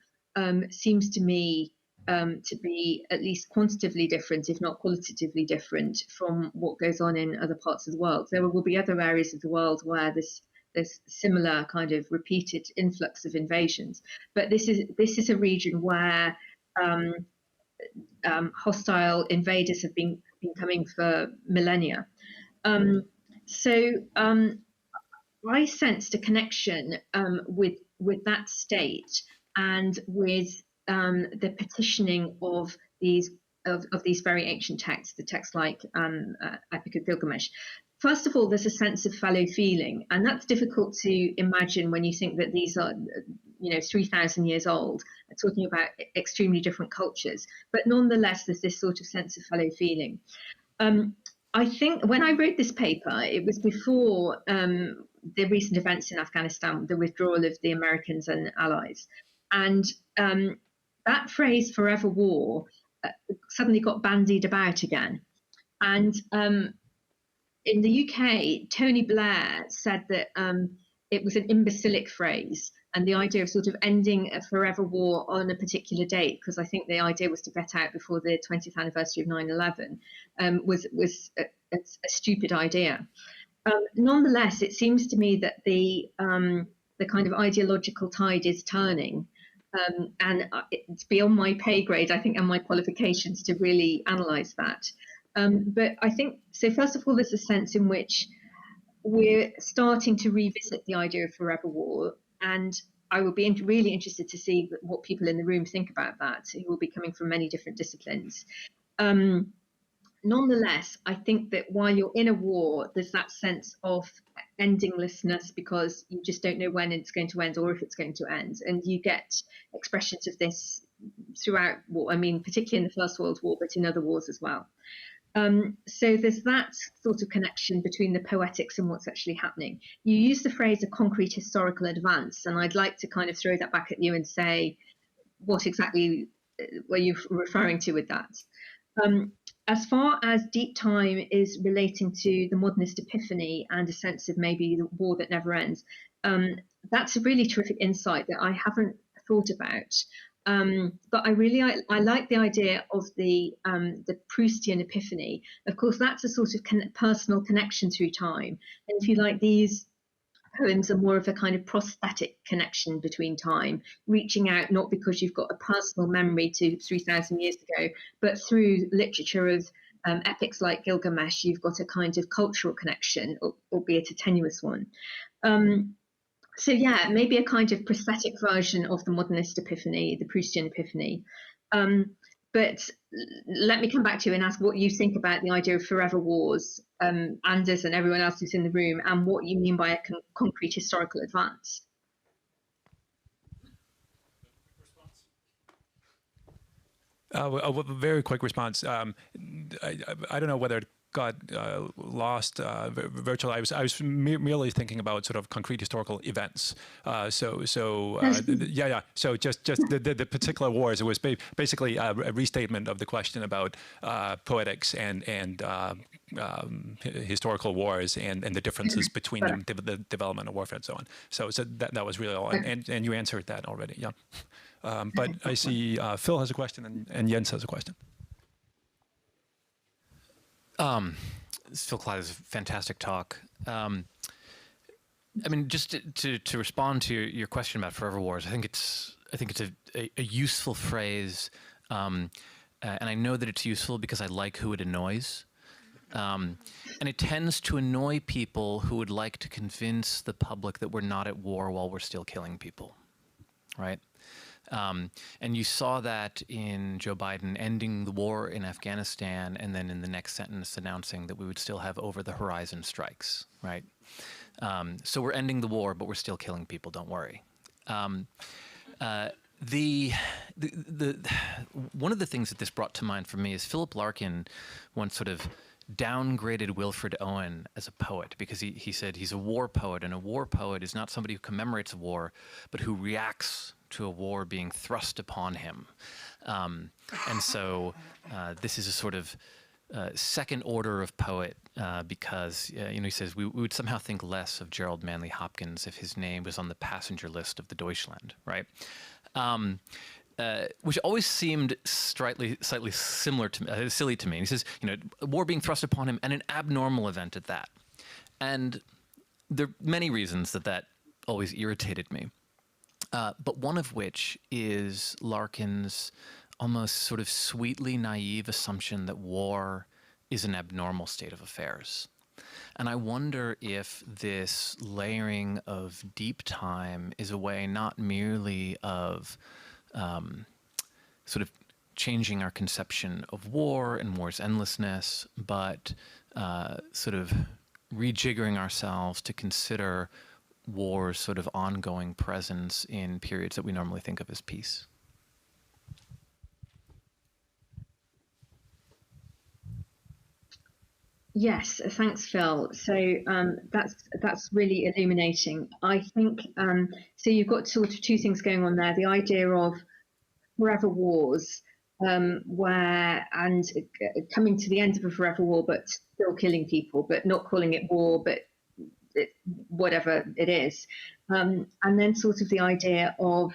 seems to me to be at least quantitatively different, if not qualitatively different, from what goes on in other parts of the world. There will be other areas of the world where there's similar kind of repeated influx of invasions, but this is a region where hostile invaders have been coming for millennia. So I sensed a connection with that state and with the petitioning of these very ancient texts, the texts like Epic of Gilgamesh. First of all, there's a sense of fellow feeling, and that's difficult to imagine when you think that these are, 3,000 years old, talking about extremely different cultures. But nonetheless, there's this sort of sense of fellow feeling. I think when I wrote this paper, it was before the recent events in Afghanistan, the withdrawal of the Americans and allies. And that phrase, forever war, suddenly got bandied about again. And in the UK, Tony Blair said that it was an imbecilic phrase, and the idea of sort of ending a forever war on a particular date, because I think the idea was to get out before the 20th anniversary of 9/11, was a stupid idea. Nonetheless, it seems to me that the kind of ideological tide is turning, and it's beyond my pay grade, I think, and my qualifications to really analyse that. But I think, so first of all, there's a sense in which we're starting to revisit the idea of forever war, and I will be really interested to see what people in the room think about that, who will be coming from many different disciplines. Nonetheless, I think that while you're in a war, there's that sense of endinglessness, because you just don't know when it's going to end or if it's going to end, and you get expressions of this throughout war. I mean, particularly in the First World War, but in other wars as well. So there's that sort of connection between the poetics and what's actually happening. You use the phrase a concrete historical advance, and I'd like to kind of throw that back at you and say, what exactly were you referring to with that? As far as deep time is relating to the modernist epiphany and a sense of maybe the war that never ends, that's a really terrific insight that I haven't thought about. But I like the idea of the Proustian epiphany. Of course, that's a sort of personal connection through time. And if you like, these poems are more of a kind of prosthetic connection between time, reaching out not because you've got a personal memory to 3,000 years ago, but through literature of epics like Gilgamesh, you've got a kind of cultural connection, albeit a tenuous one. So yeah, maybe a kind of prosthetic version of the modernist epiphany, the Proustian epiphany. but let me come back to you and ask what you think about the idea of forever wars, Anders and everyone else who's in the room, and what you mean by a concrete historical advance. A very quick response. I don't know whether it got lost virtually. I was merely thinking about sort of concrete historical events. Yeah. So just the particular wars. It was basically a restatement of the question about poetics and historical wars and the differences between them, the development of warfare and so on. So that was really all. And you answered that already. Yeah. But I see Phil has a question and Jens has a question. Phil Clyde is a fantastic talk. I mean, just to respond to your question about forever wars, I think it's a useful phrase, and I know that it's useful because I like who it annoys. And it tends to annoy people who would like to convince the public that we're not at war while we're still killing people, right? And you saw that in Joe Biden ending the war in Afghanistan and then in the next sentence announcing that we would still have over-the-horizon strikes, right? So we're ending the war, but we're still killing people, don't worry. One of the things that this brought to mind for me is Philip Larkin once sort of downgraded Wilfred Owen as a poet because he said he's a war poet, and a war poet is not somebody who commemorates a war, but who reacts to a war being thrust upon him. And so this is a sort of second order of poet because, he says we would somehow think less of Gerald Manley Hopkins if his name was on the passenger list of the Deutschland, right? Which always seemed slightly similar to silly to me. And he says, a war being thrust upon him and an abnormal event at that. And there are many reasons that always irritated me. But one of which is Larkin's almost sort of sweetly naive assumption that war is an abnormal state of affairs. And I wonder if this layering of deep time is a way not merely of sort of changing our conception of war and war's endlessness, but sort of rejiggering ourselves to consider war's sort of ongoing presence in periods that we normally think of as peace. Yes, thanks, Phil. So that's really illuminating. I think so. You've got sort of two things going on there: the idea of forever wars, where coming to the end of a forever war, but still killing people, but not calling it war, but whatever it is, and then sort of the idea of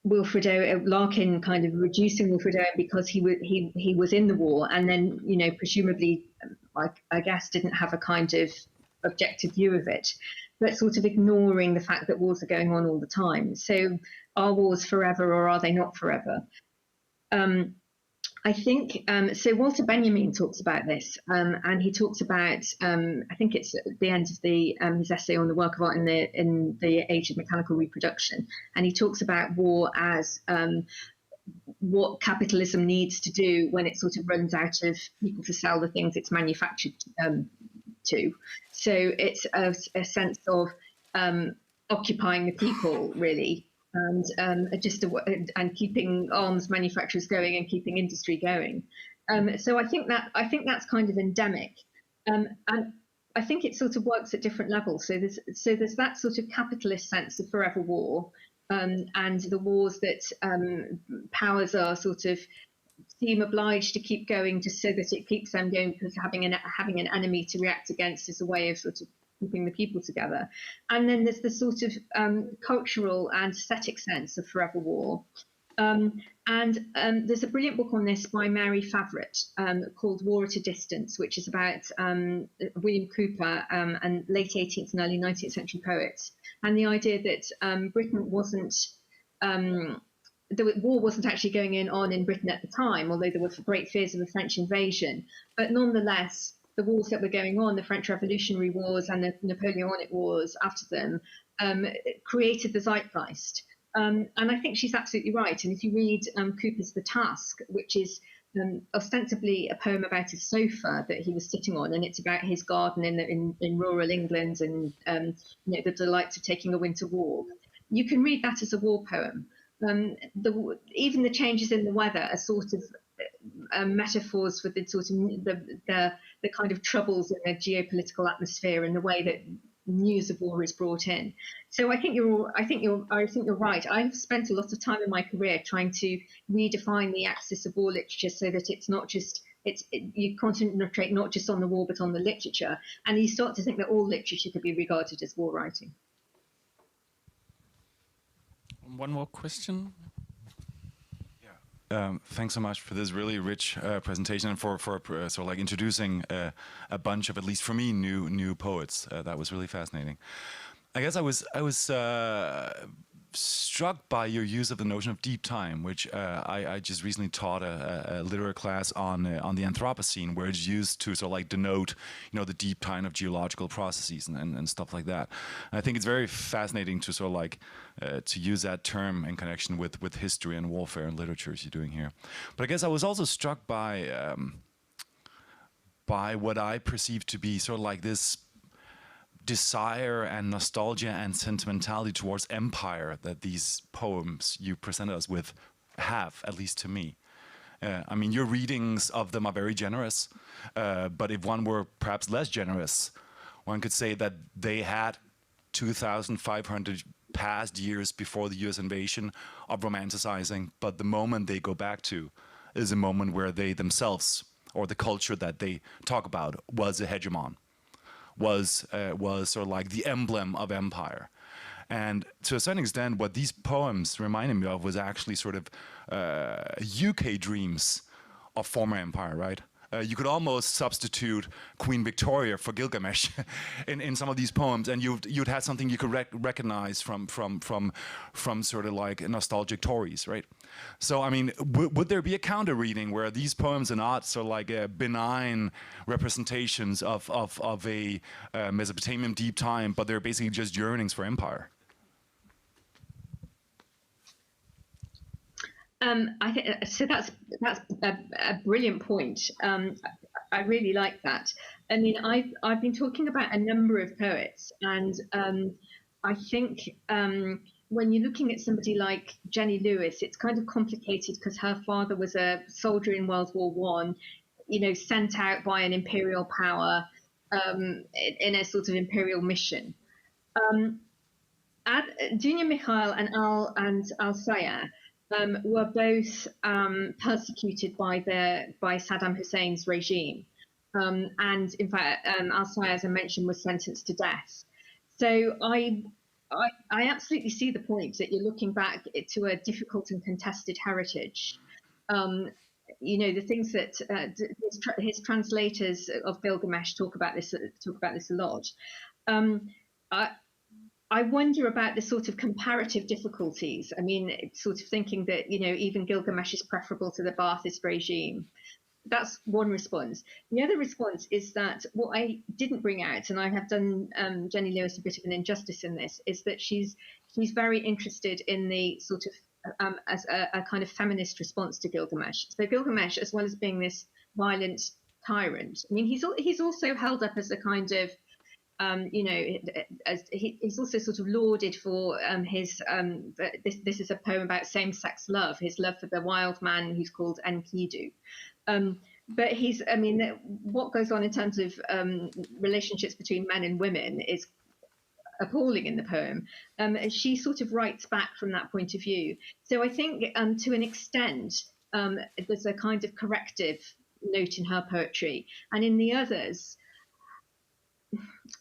Wilfred Owen, Larkin kind of reducing Wilfred Owen because he was in the war, and then presumably, I guess, didn't have a kind of objective view of it, but sort of ignoring the fact that wars are going on all the time. So are wars forever or are they not forever? I think so. Walter Benjamin talks about this, and he talks about I think it's at the end of his essay on the work of art in the age of mechanical reproduction, and he talks about war as what capitalism needs to do when it sort of runs out of people to sell the things it's manufactured to. So it's a sense of occupying the people, really. And and keeping arms manufacturers going and keeping industry going. So I think that's kind of endemic, and I think it sort of works at different levels. So there's that sort of capitalist sense of forever war, and the wars that powers are sort of seem obliged to keep going just so that it keeps them going, because having an enemy to react against is a way of sort of keeping the people together. And then there's the sort of cultural and aesthetic sense of forever war. And there's a brilliant book on this by Mary Favret called War at a Distance, which is about William Cooper and late 18th and early 19th century poets, and the idea that Britain wasn't, the war wasn't actually going on in Britain at the time, although there were great fears of a French invasion, but nonetheless, the wars that were going on, the French Revolutionary Wars and the Napoleonic Wars after them, created the zeitgeist. And I think she's absolutely right. And if you read Cooper's The Task, which is ostensibly a poem about a sofa that he was sitting on, and it's about his garden in rural England and the delights of taking a winter walk, you can read that as a war poem. Even the changes in the weather are sort of metaphors for the sort of the kind of troubles in the geopolitical atmosphere and the way that news of war is brought in. So I think you're right. I've spent a lot of time in my career trying to redefine the axis of war literature so that it's not just you concentrate not just on the war but on the literature, and you start to think that all literature could be regarded as war writing. One more question. Thanks so much for this really rich presentation and for sort of like introducing a bunch of, at least for me, new poets. That was really fascinating. I guess I was struck by your use of the notion of deep time, which I just recently taught a literary class on the Anthropocene, where it's used to sort of like denote, the deep time of geological processes and stuff like that. And I think it's very fascinating to sort of like to use that term in connection with history and warfare and literature as you're doing here. But I guess I was also struck by what I perceive to be sort of like this desire and nostalgia and sentimentality towards empire that these poems you presented us with have, at least to me. I mean, your readings of them are very generous, but if one were perhaps less generous, one could say that they had 2,500 past years before the US invasion of romanticizing, but the moment they go back to is a moment where they themselves, or the culture that they talk about, was a hegemon. Was sort of like the emblem of empire. And to a certain extent, what these poems reminded me of was actually sort of UK dreams of former empire, right? You could almost substitute Queen Victoria for Gilgamesh in some of these poems, and you'd have something you could recognize from sort of like nostalgic Tories, right? So I mean, would there be a counter reading where these poems are not sort of like benign representations of a Mesopotamian deep time, but they're basically just yearnings for empire? I think so. That's a brilliant point. I really like that. I mean, I've been talking about a number of poets, and I think when you're looking at somebody like Jenny Lewis, it's kind of complicated because her father was a soldier in World War One, sent out by an imperial power in a sort of imperial mission. Dunya Mikhail and Al Sayar were both persecuted by Saddam Hussein's regime, and in fact, Al Sayar, as I mentioned, was sentenced to death. So I absolutely see the point that you're looking back to a difficult and contested heritage. The things that his translators of Gilgamesh talk about this a lot. I wonder about the sort of comparative difficulties. I mean, sort of thinking that, even Gilgamesh is preferable to the Ba'athist regime. That's one response. The other response is that what I didn't bring out, and I have done Jenny Lewis a bit of an injustice in this, is that she's very interested in the sort of as a kind of feminist response to Gilgamesh. So Gilgamesh, as well as being this violent tyrant, I mean, he's also held up as a kind of as he's also sort of lauded for his this is a poem about same-sex love, his love for the wild man who's called Enkidu. But what goes on in terms of relationships between men and women is appalling in the poem. She sort of writes back from that point of view. So I think to an extent there's a kind of corrective note in her poetry, and in the others,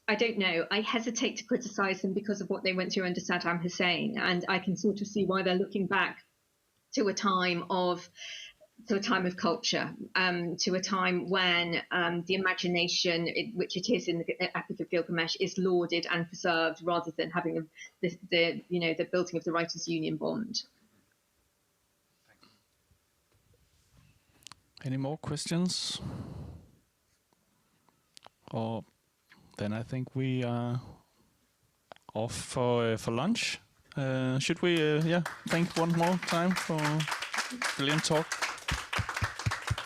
I don't know. I hesitate to criticize them because of what they went through under Saddam Hussein, and I can sort of see why they're looking back to a time of culture, to a time when the imagination, which it is in the Epic of Gilgamesh, is lauded and preserved rather than having the building of the Writers' Union bond. Any more questions? Or then I think we are off for lunch. Should we, thank one more time for brilliant talk?